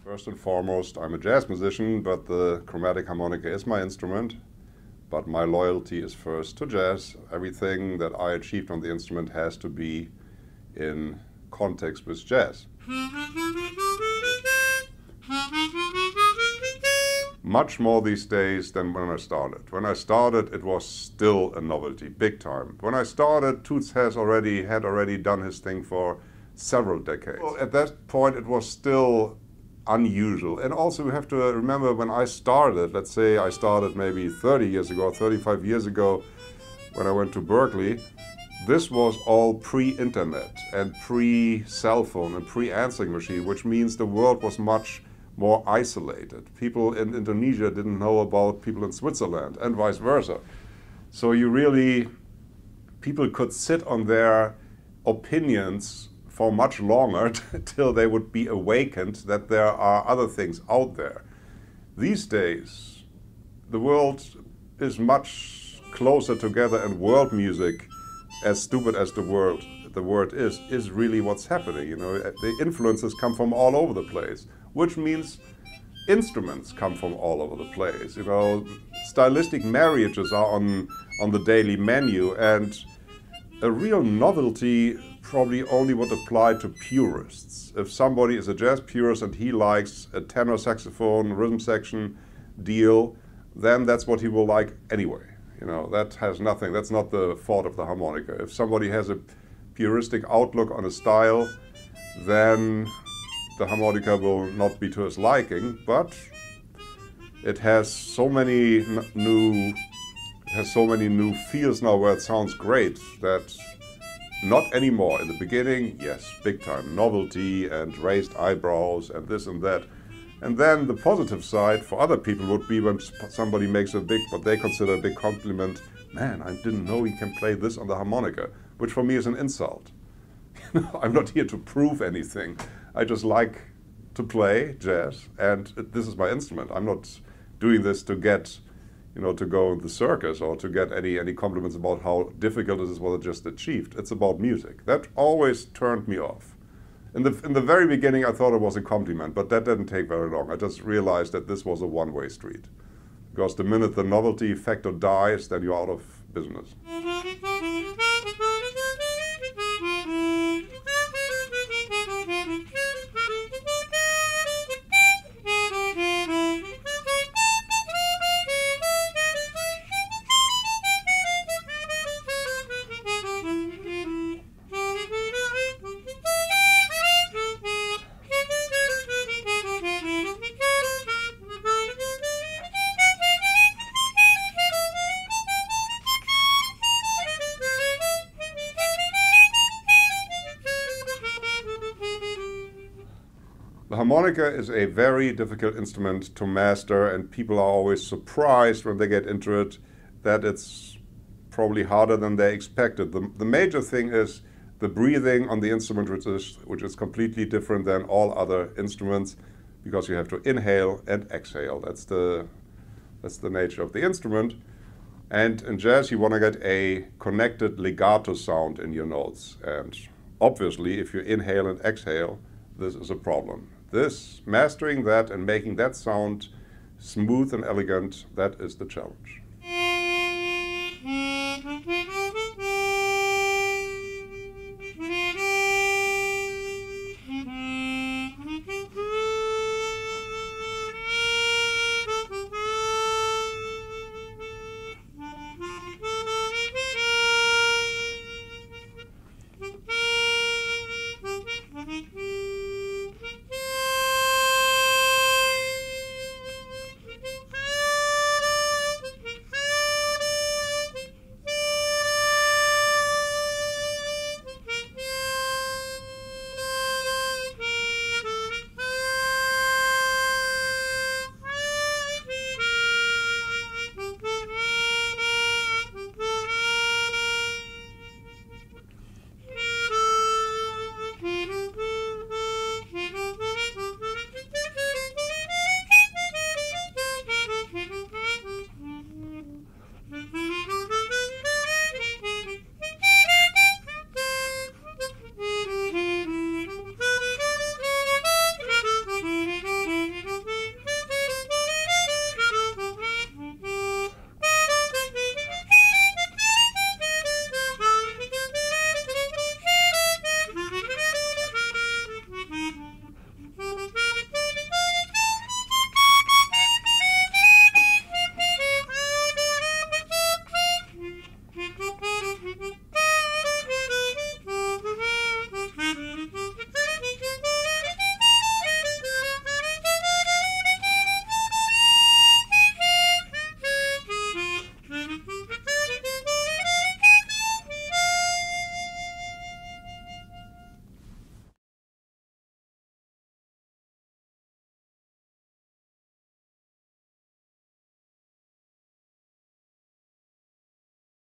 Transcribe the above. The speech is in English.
First and foremost, I'm a jazz musician, but the chromatic harmonica is my instrument. But my loyalty is first to jazz. Everything that I achieved on the instrument has to be in context with jazz. Much more these days than when I started. When I started, it was still a novelty, big time. When I started, Toots had already done his thing for several decades. Well, at that point, it was still unusual. And also we have to remember when I started, let's say I started maybe 30 years ago, 35 years ago, when I went to Berklee, this was all pre-internet and pre-cell phone and pre-answering machine, which means the world was much more isolated. People in Indonesia didn't know about people in Switzerland and vice versa. So people could sit on their opinions for much longer till they would be awakened that there are other things out there. These days, the world is much closer together, and world music, as stupid as the word is really what's happening. You know, the influences come from all over the place, which means instruments come from all over the place. You know, stylistic marriages are on the daily menu, and a real novelty probably only would apply to purists. If somebody is a jazz purist and he likes a tenor saxophone, rhythm section deal, then that's what he will like anyway. You know, that has nothing, that's not the fault of the harmonica. If somebody has a puristic outlook on a style, then the harmonica will not be to his liking, but it has so many new feels now where it sounds great that not anymore. In the beginning, yes, big time novelty and raised eyebrows and this and that. And then the positive side for other people would be when somebody makes what they consider a big compliment. Man, I didn't know he can play this on the harmonica, which for me is an insult. I'm not here to prove anything. I just like to play jazz, and this is my instrument. I'm not doing this to get, to go in the circus or to get any compliments about how difficult it is what I just achieved. It's about music. That always turned me off. In the very beginning, I thought it was a compliment, but that didn't take very long. I just realized that this was a one-way street. Because the minute the novelty factor dies, then you're out of business. The harmonica is a very difficult instrument to master, and people are always surprised when they get into it that it's probably harder than they expected. The major thing is the breathing on the instrument, which is completely different than all other instruments, because you have to inhale and exhale. That's the nature of the instrument. And in jazz, you want to get a connected legato sound in your notes. And obviously, if you inhale and exhale, this is a problem. Mastering that and making that sound smooth and elegant, that is the challenge.